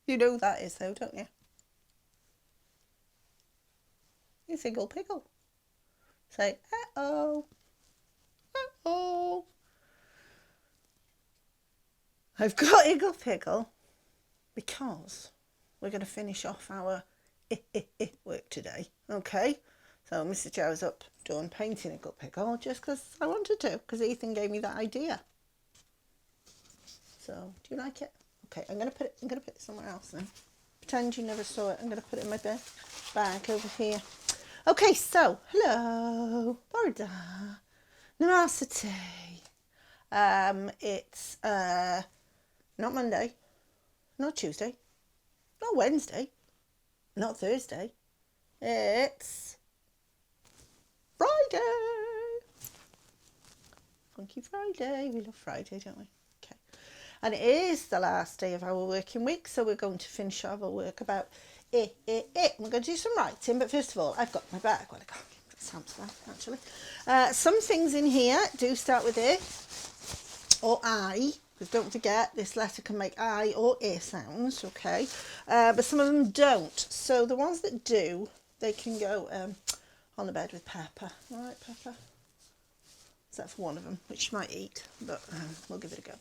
You know who that is though, don't you? It's Iggle Piggle. Say, uh-oh, uh-oh. I've got Iggle Piggle because we're going to finish off our work today. Okay? So Mr. Joe's up done painting Iggle Piggle just because I wanted to, because Ethan gave me that idea. So, do you like it? Okay, I'm gonna put it somewhere else then. Pretend you never saw it. I'm gonna put it in my bag over here. Okay, so hello, Borda. Numerosity. It's not Monday, not Tuesday, not Wednesday, not Thursday. It's Friday. Funky Friday. We love Friday, don't we? Okay. And it is the last day of our working week, so we're going to finish our work about it. We're going to do some writing, but first of all, I've got my bag. Well, I can't get Sam's bag, actually. Some things in here do start with I or I, because don't forget, this letter can make I or I sounds, okay? But some of them don't. So the ones that do, they can go on the bed with Pepper. All right, Pepper? Except for one of them, which you might eat, but we'll give it a go.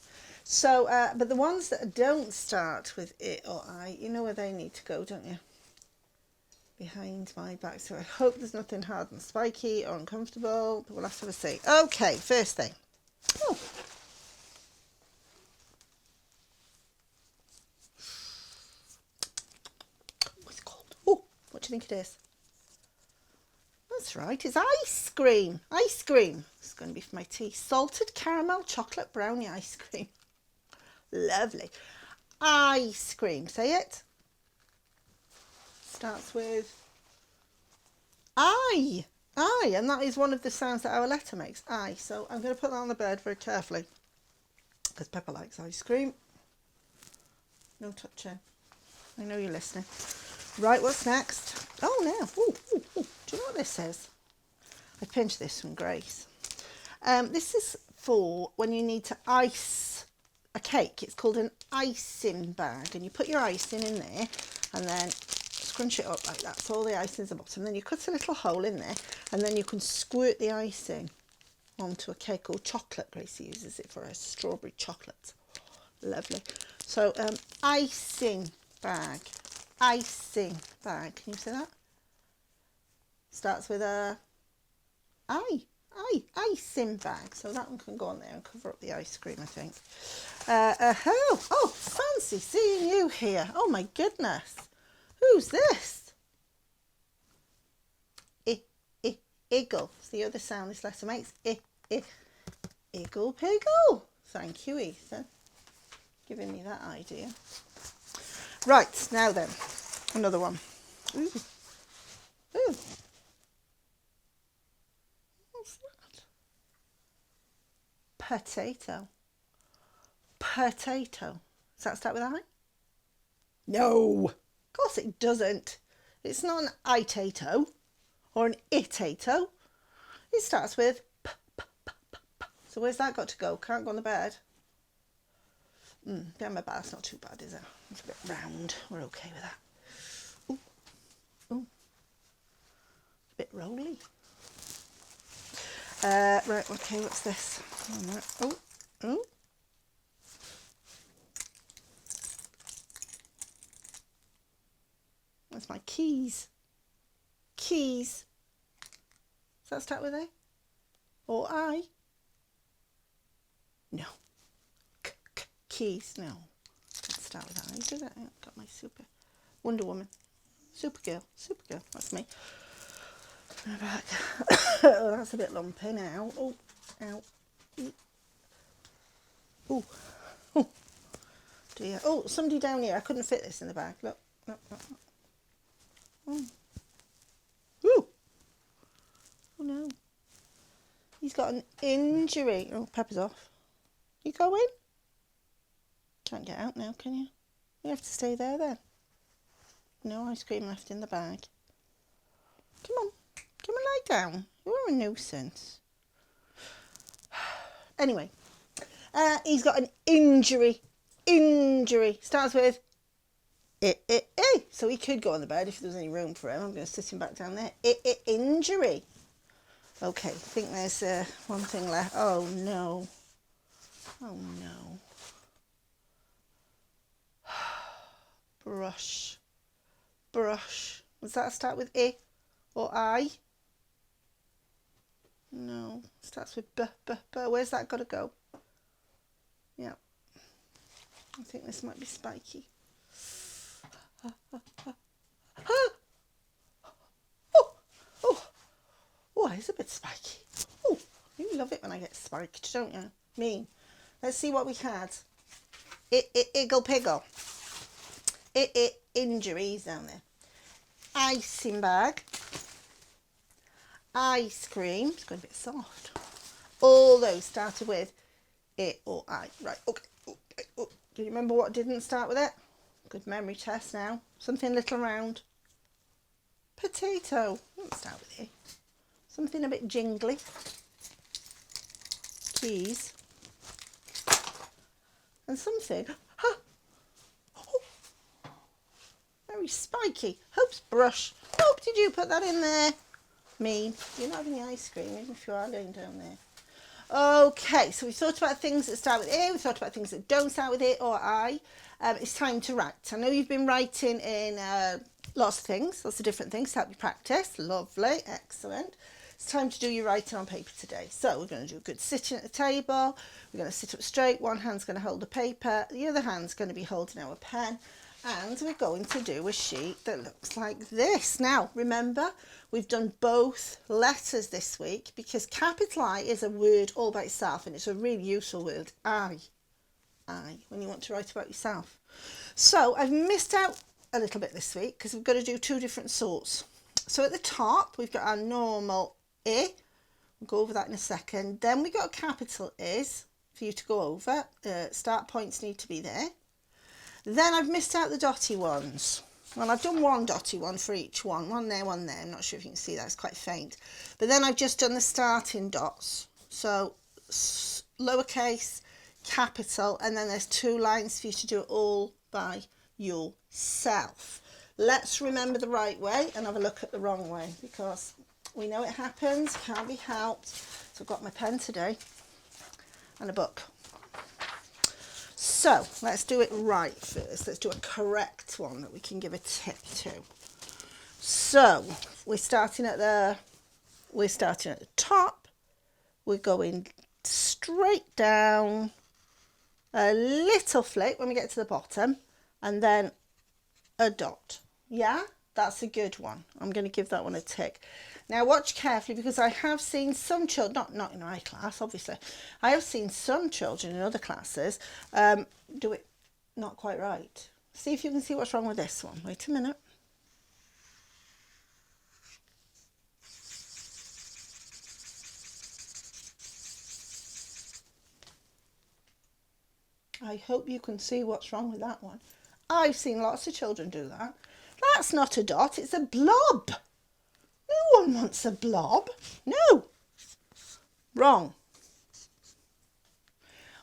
So, but the ones that don't start with it or I, you know where they need to go, don't you? Behind my back. So I hope there's nothing hard and spiky or uncomfortable, but we'll have to have a see. Okay, first thing. Oh. What's it called? Oh, what do you think it is? That's right, it's ice cream. Ice cream. It's going to be for my tea. Salted caramel chocolate brownie ice cream. Lovely. Ice cream. Say it. Starts with I. I. And that is one of the sounds that our letter makes. I. So I'm going to put that on the bed very carefully. Because Pepper likes ice cream. No touching. I know you're listening. Right, what's next? Oh, now. Ooh, ooh, ooh. Do you know what this is? I pinched this from Grace. This is for when you need to ice a cake. It's called an icing bag, and you put your icing in there and then scrunch it up like that so all the icing's at the bottom. Then you cut a little hole in there and then you can squirt the icing onto a cake or chocolate. Gracie uses it for her strawberry chocolate. Lovely. So icing bag. Icing bag. Can you say that? Starts with a icing bag. So that one can go on there and cover up the ice cream, I think. Oh, fancy seeing you here. Oh my goodness. Who's this? Iggle. It's the other sound this letter makes. Iggle Piggle. Thank you, Ethan. Giving me that idea. Right, now then. Another one. Ooh. Ooh. What's that? Potato. Potato. Does that start with I? No. Of course it doesn't. It's not an I-tato or an it-tato. It starts with p. So where's that got to go? Can't go on the bed. Behind my back's not too bad, is it? It's a bit round. We're okay with that. Ooh. Ooh. A bit rolly. Right, okay, what's this? Oh, oh. That's my keys. Keys. Does that start with A? Or I? No. Keys. No. Doesn't start with I, does it? I've got my super Wonder Woman. Supergirl. Supergirl. That's me. Right. Oh, that's a bit lumpy now. Oh, ow. Oh. Oh. Dear. Oh, somebody down here. I couldn't fit this in the bag. Look. Look, look, look. Oh. Ooh. Oh no. He's got an injury. Oh, Pepper's off. You go in? Can't get out now, can you? You have to stay there then. No ice cream left in the bag. Come on. Come and lie down. You're a nuisance. Anyway, he's got an injury. Injury. Starts with So he could go on the bed if there was any room for him. I'm going to sit him back down there. Injury. Okay, I think there's one thing left. Oh no. Oh no. Brush. Brush. Does that start with I or I? No. Starts with B. Where's that got to go? Yeah. I think this might be spiky. Oh, it's a bit spiky. Oh, you love it when I get spiked, don't you? Me. Let's see what we had. Iggle piggle. Injuries down there. Icing bag. Ice cream. It's going a bit soft. All those started with I or I. Right, okay. Do you remember what didn't start with it? Good memory test now. Something little round. Potato. Didn't start with it. Something a bit jingly. Keys. And something. Very spiky. Hopes brush. Oh, did you put that in there? Mean. You're not having the ice cream, even if you are going down there. Okay, so we've thought about things that start with A, we've thought about things that don't start with A or I. It's time to write. I know you've been writing in lots of things, lots of different things to help you practice. Lovely, excellent. It's time to do your writing on paper today. So we're going to do a good sitting at the table. We're going to sit up straight. One hand's going to hold the paper. The other hand's going to be holding our pen. And we're going to do a sheet that looks like this. Now, remember, we've done both letters this week because capital I is a word all by itself and it's a really useful word. I, when you want to write about yourself. So I've missed out a little bit this week because we've got to do two different sorts. So at the top, we've got our normal I. We'll go over that in a second. Then we got a capital Is for you to go over. Start points need to be there. Then I've missed out the dotty ones. Well, I've done one dotty one for each one. One there, one there. I'm not sure if you can see that. It's quite faint. But then I've just done the starting dots. So lowercase, capital, and then there's two lines for you to do it all by yourself. Let's remember the right way and have a look at the wrong way because we know it happens. Can't be helped. So I've got my pen today and a book. So let's do it right first. Let's do a correct one that we can give a tick to. So we're starting at the top. We're going straight down, a little flick when we get to the bottom, and then a dot. Yeah, that's a good one. I'm going to give that one a tick. Now watch carefully because I have seen some children, not in my class obviously, I have seen some children in other classes do it not quite right. See if you can see what's wrong with this one. Wait a minute. I hope you can see what's wrong with that one. I've seen lots of children do that. That's not a dot, it's a blob. No one wants a blob. No. Wrong.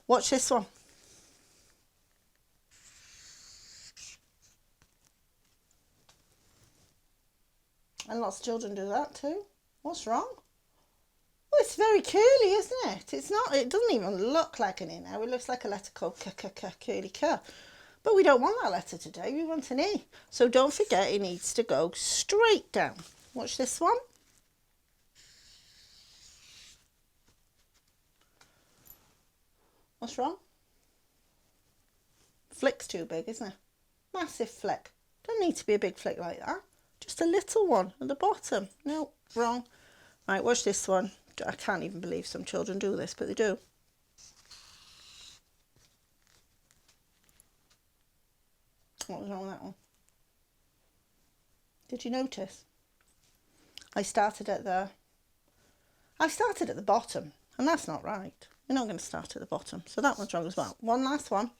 Watch this one. And lots of children do that too. What's wrong? Well, it's very curly, isn't it? It's not. It doesn't even look like an E now. It looks like a letter called curly K. But we don't want that letter today. We want an E. So don't forget it needs to go straight down. Watch this one. What's wrong? Flick's too big, isn't it? Massive flick. Don't need to be a big flick like that. Just a little one at the bottom. No, wrong. Right, watch this one. I can't even believe some children do this, but they do. What was wrong with that one? Did you notice? I started at the bottom, and that's not right. You're not going to start at the bottom, so that one's wrong as well. One last one.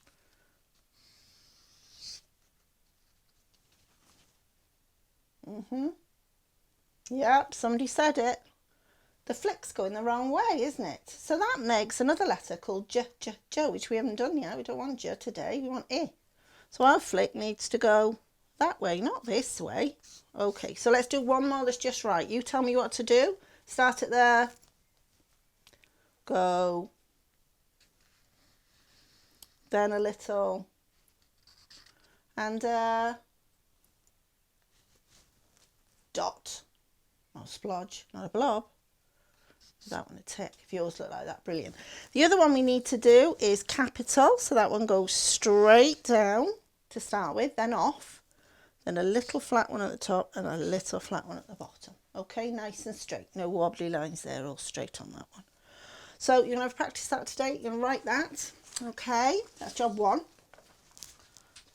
Yep, somebody said it. The flick's going the wrong way, isn't it? So that makes another letter called J, which we haven't done yet. We don't want J today, we want E. So our flick needs to go that way, not this way. Okay, so let's do one more that's just right. You tell me what to do. Start it there. Go. Then a little. And dot. Not a splodge, not a blob. That one a tick. If yours look like that, brilliant. The other one we need to do is capital. So that one goes straight down to start with, then off. Then a little flat one at the top and a little flat one at the bottom. Okay, nice and straight. No wobbly lines there, all straight on that one. So you're going to have practice that today. You're going to write that. Okay, that's job one.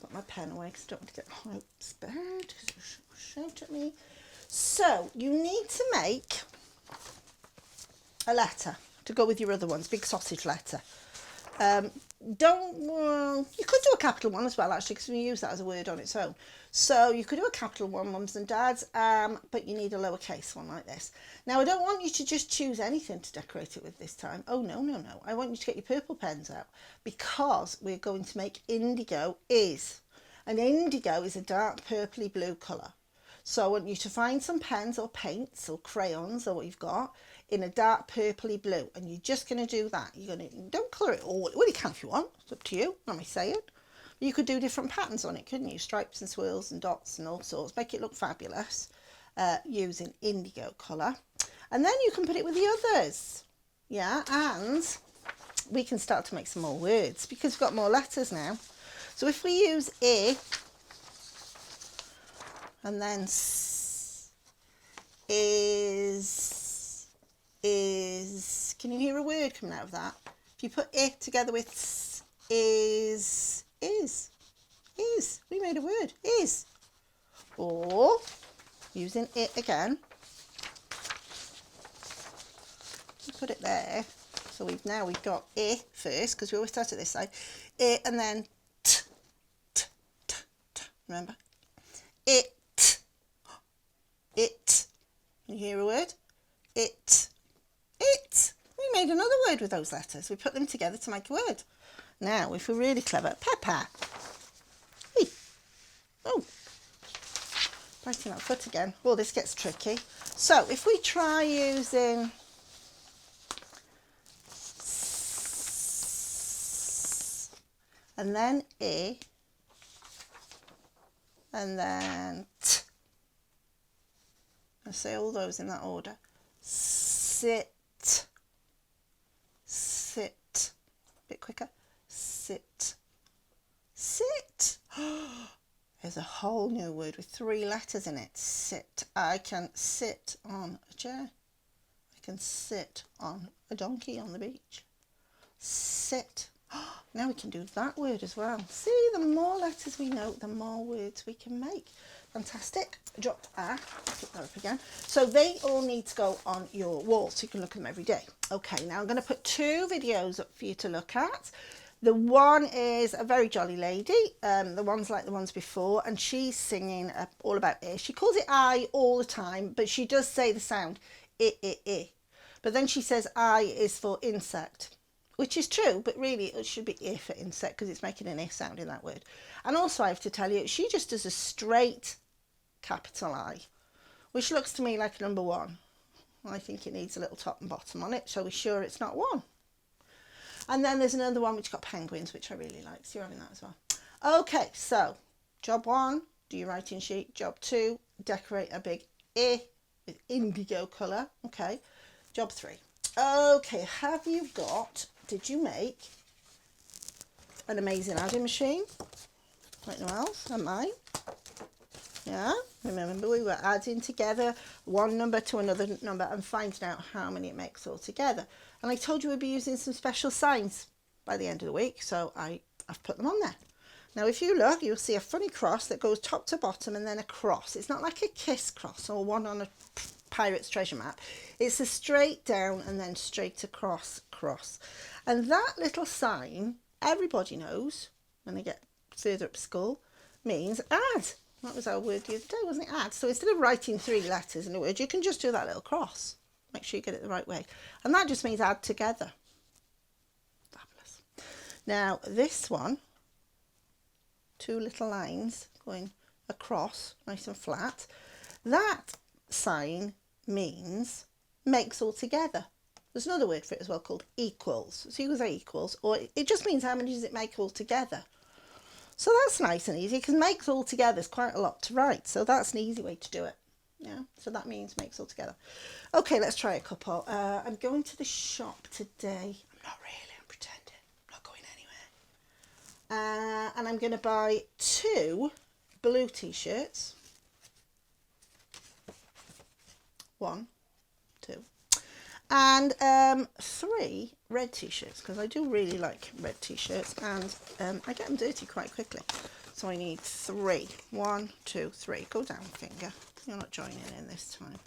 Put my pen away because I don't want to get notes bad. Shout at me. So you need to make a letter to go with your other ones, big sausage letter. You could do a capital one as well, actually, because we use that as a word on its own. So you could do a capital one, mums and dads, but you need a lowercase one like this. Now, I don't want you to just choose anything to decorate it with this time. Oh, no, no, no. I want you to get your purple pens out because we're going to make indigo is. And indigo is a dark purpley blue colour. So I want you to find some pens or paints or crayons or what you've got in a dark purpley blue, and you're just going to do that. Don't colour it all. Well, you can if you want. It's up to you. Not me saying. You could do different patterns on it, couldn't you? Stripes and swirls and dots and all sorts. Make it look fabulous using indigo colour. And then you can put it with the others. Yeah, and we can start to make some more words because we've got more letters now. So if we use I and then S is, can you hear a word coming out of that? If you put I together with S, is, we made a word, is. Or using it again, put it there. So we've got I first, because we always start at this side, I and then t, remember? It. You hear a word? It. We made another word with those letters. We put them together to make a word. Now, if we're really clever, pepper. Hey. Oh. Biting that foot again. Oh, this gets tricky. So, if we try using and then I and then T. I say all those in that order. Sit. Sit. A bit quicker. Sit. Sit. There's a whole new word with 3 letters in it. Sit. I can sit on a chair. I can sit on a donkey on the beach. Sit. Now we can do that word as well. See, the more letters we know, the more words we can make. Fantastic. Dropped A. Pick that up again. So they all need to go on your wall so you can look at them every day. Okay, now I'm going to put 2 videos up for you to look at. The one is a very jolly lady. The one's like the ones before, and she's singing all about I. She calls it I all the time, but she does say the sound I. But then she says I is for insect, which is true, but really it should be I for insect because it's making an I sound in that word. And also I have to tell you, she just does a straight capital I, which looks to me like a number 1. I think it needs a little top and bottom on it, so we're sure it's not 1. And then there's another one which got penguins, which I really like, so you're having that as well. Okay, so job 1, do your writing sheet. Job 2, decorate a big I with indigo colour. Okay, job 3. Okay, did you make an amazing adding machine? Like no else, and mine. Yeah, remember we were adding together one number to another number and finding out how many it makes all together. And I told you we'd be using some special signs by the end of the week, so I've put them on there. Now if you look, you'll see a funny cross that goes top to bottom and then a cross. It's not like a kiss cross or one on a pirate's treasure map. It's a straight down and then straight across cross. And that little sign, everybody knows when they get further up school, means add. That was our word the other day, wasn't it? Add. So instead of writing 3 letters in a word, you can just do that little cross. Make sure you get it the right way. And that just means add together. Fabulous. Now this one, 2 little lines going across, nice and flat. That sign means makes all together. There's another word for it as well called equals. So you can say equals, or it just means how many does it make all together. So that's nice and easy, because makes all together is quite a lot to write. So that's an easy way to do it. Yeah, so that means makes all together. Okay, let's try a couple. I'm going to the shop today. I'm not really, I'm pretending. I'm not going anywhere. And I'm going to buy 2 blue t-shirts. 1, 2. And 3 red t-shirts, because I do really like red t-shirts, and I get them dirty quite quickly. So I need 3. 1, 2, 3. Go down, finger. You're not joining in this time.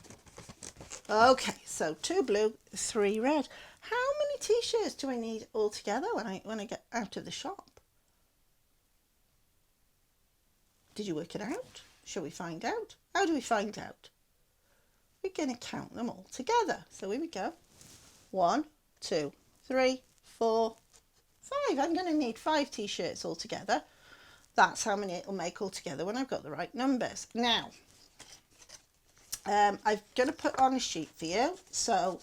Okay, so 2 blue, 3 red. How many t-shirts do I need all together when I get out of the shop? Did you work it out? Shall we find out? How do we find out? We're going to count them all together. So here we go. 1, 2, 3, 4, 5. I'm going to need 5 t-shirts all together. That's how many it'll make all together when I've got the right numbers. Now, I'm going to put on a sheet for you. So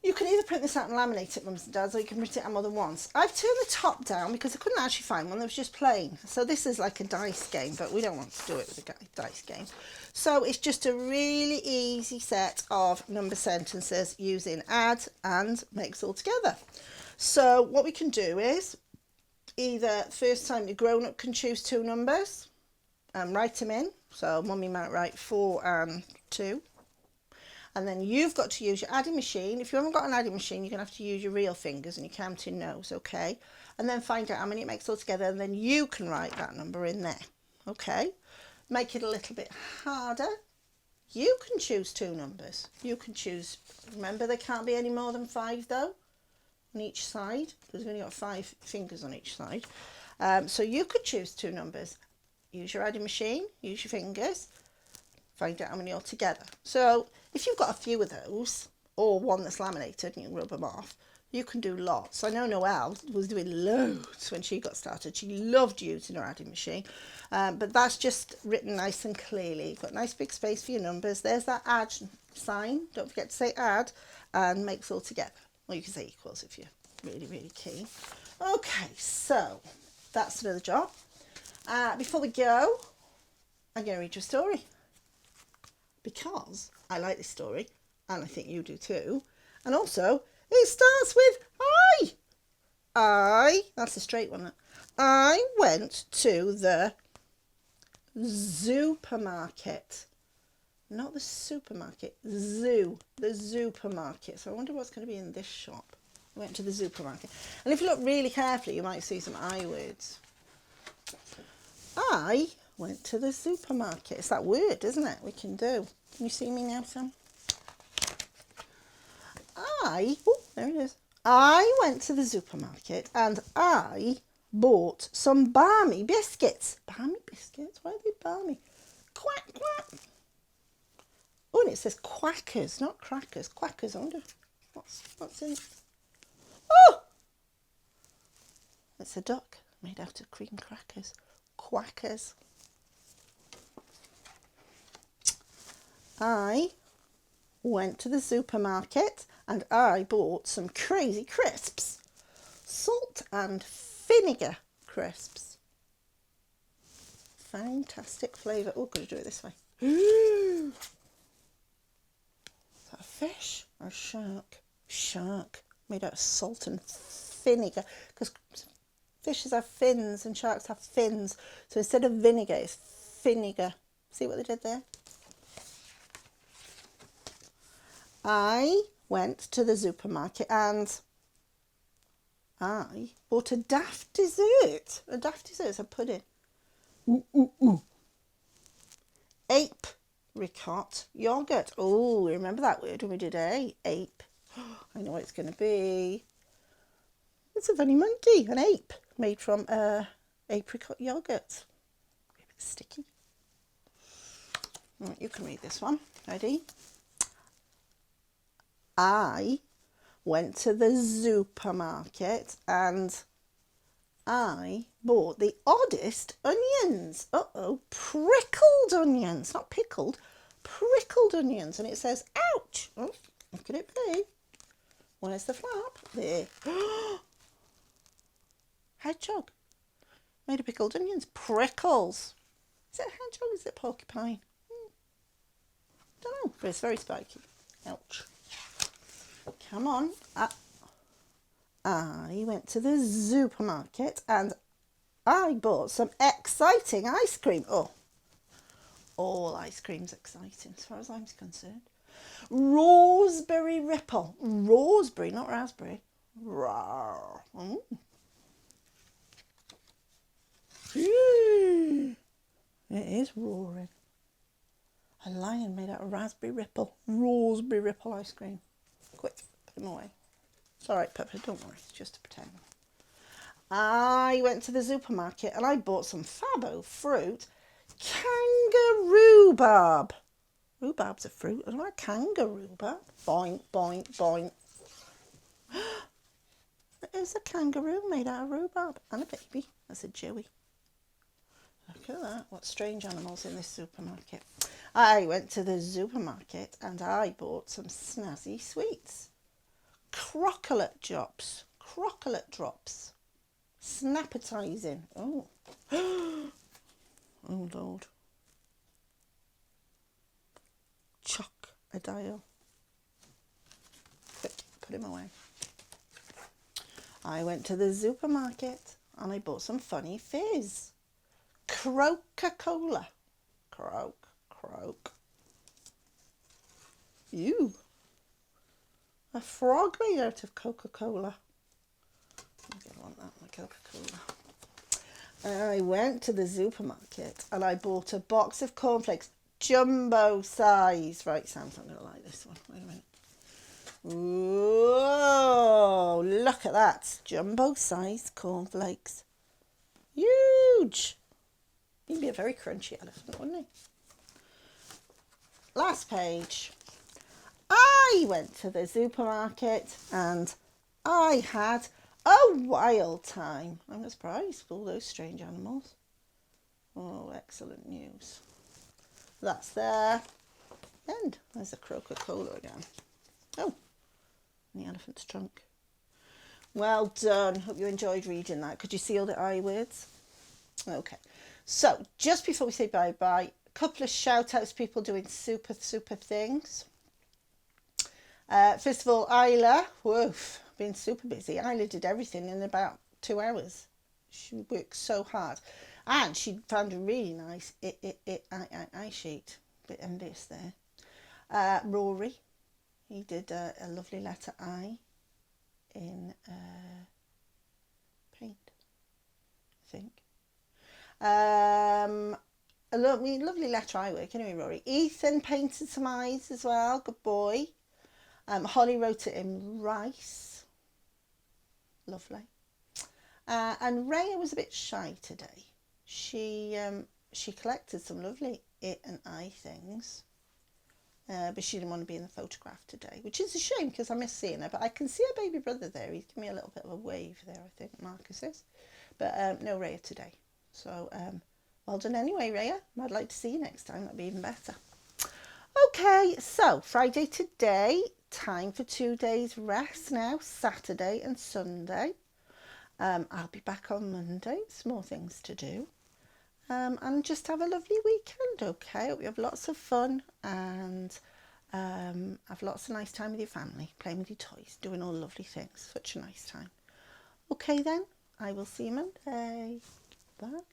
you can either print this out and laminate it, mums and dads, or you can print it out more than once. I've turned the top down because I couldn't actually find one that was just plain. So this is like a dice game, but we don't want to do it with a dice game. So it's just a really easy set of number sentences using add and makes all together. So what we can do is either first time the grown-up can choose 2 numbers and write them in. So mummy might write 4 and 2. And then you've got to use your adding machine. If you haven't got an adding machine, you're going to have to use your real fingers and your counting nose, okay? And then find out how many it makes all together, and then you can write that number in there, okay? Make it a little bit harder. You can choose 2 numbers. You can choose, remember there can't be any more than 5 though, on each side, because we've only got 5 fingers on each side. So you could choose 2 numbers. Use your adding machine, use your fingers, find out how many altogether. So if you've got a few of those, or one that's laminated and you can rub them off, you can do lots. I know Noelle was doing loads when she got started. She loved using her adding machine, but that's just written nice and clearly. You've got nice big space for your numbers. There's that add sign. Don't forget to say add, and makes all together. Or you can say equals if you're really, really keen. Okay, so that's another job. Before we go, I'm going to read you a story, because I like this story, and I think you do too. And also, it starts with I, that's a straight one. I went to the supermarket. Not the supermarket, the supermarket. So I wonder what's going to be in this shop. I went to the supermarket. And if you look really carefully, you might see some I words. I went to the supermarket. It's that word, isn't it? We can do. Can you see me now, Sam? Oh, there it is. I went to the supermarket and I bought some Barmy biscuits. Barmy biscuits? Why are they Barmy? Quack, quack. Oh, and it says quackers, not crackers. Quackers, I wonder what's in it. Oh! It's a duck made out of cream crackers. Quackers. I went to the supermarket and I bought some crazy crisps. Salt and vinegar crisps. Fantastic flavour. Oh, got to do it this way. Is that a fish or a shark? Shark. Made out of salt and vinegar. Because fishes have fins and sharks have fins. So instead of vinegar, it's vinegar. See what they did there? I went to the supermarket and I bought a daft dessert. A daft dessert is a pudding. Apricot yogurt. Oh, remember that word when we did ape? I know what it's going to be. It's a funny monkey, an ape made from apricot yogurt. A bit sticky. Right, you can read this one. Ready? I went to the supermarket and I bought the oddest onions. Uh-oh, prickled onions, not pickled, prickled onions. And it says, ouch. Oh, look at it be. Where's the flap? There. Hedgehog. Made of pickled onions. Prickles. Is it a hedgehog? Is it a porcupine? Don't know, but it's very spiky. Ouch. Come on. I went to the supermarket and I bought some exciting ice cream. Oh, all ice cream's exciting as far as I'm concerned. Raspberry Ripple. Raspberry, not raspberry. Rawr. Mm. It is roaring. A lion made out of raspberry ripple. Raspberry Ripple ice cream. Quick, put them away. It's all right, Pepper, don't worry. It's just to pretend. I went to the supermarket and I bought some Fabo fruit. Kangaroo barb. Rhubarb's a fruit. I don't like kangaroo barb. Boing, boing, boing. There's a kangaroo made out of rhubarb. And a baby. That's a joey. Look at that. What strange animals in this supermarket. I went to the supermarket and I bought some snazzy sweets. Crocolate drops. Crocolate drops. Snappetising. Oh. Oh, Lord. Chock a dial. Quick, put him away. I went to the supermarket and I bought some funny fizz. Coca-Cola. Croak, croak. Ew. A frog made out of Coca-Cola. I don't want that with Coca-Cola. I went to the supermarket and I bought a box of cornflakes, jumbo size. Right, Sam's not going to like this one. Wait a minute. Whoa, look at that. Jumbo size cornflakes. Huge. He'd be a very crunchy elephant, wouldn't he? Last page. I went to the supermarket and I had a wild time. I'm surprised with all those strange animals. Oh, excellent news. That's there. And there's a Coca-Cola again. Oh, and the elephant's trunk. Well done. Hope you enjoyed reading that. Could you see all the I words? Okay. So, just before we say bye-bye, a couple of shout-outs to people doing super things. First of all, Isla, woof, been super busy. Isla did everything in about 2 hours. She worked so hard. And she found a really nice eye sheet. A bit envious there. Rory, he did a lovely letter I in paint, I think. A lovely letter I work anyway, Rory. Ethan painted some eyes as well. Good boy. Holly wrote it in rice. Lovely. And Rhea was a bit shy today. She collected some lovely it and I things. But she didn't want to be in the photograph today, which is a shame because I miss seeing her. But I can see her baby brother there. He's giving me a little bit of a wave there, I think, Marcus is. But no Rhea today. So well done anyway, Rhea. I'd like to see you next time. That'd be even better. Okay, so Friday today. Time for 2 days rest now, Saturday and Sunday. I'll be back on Monday. Some more things to do. And just have a lovely weekend, okay? Hope you have lots of fun and have lots of nice time with your family, playing with your toys, doing all lovely things. Such a nice time. Okay then, I will see you Monday. Bye.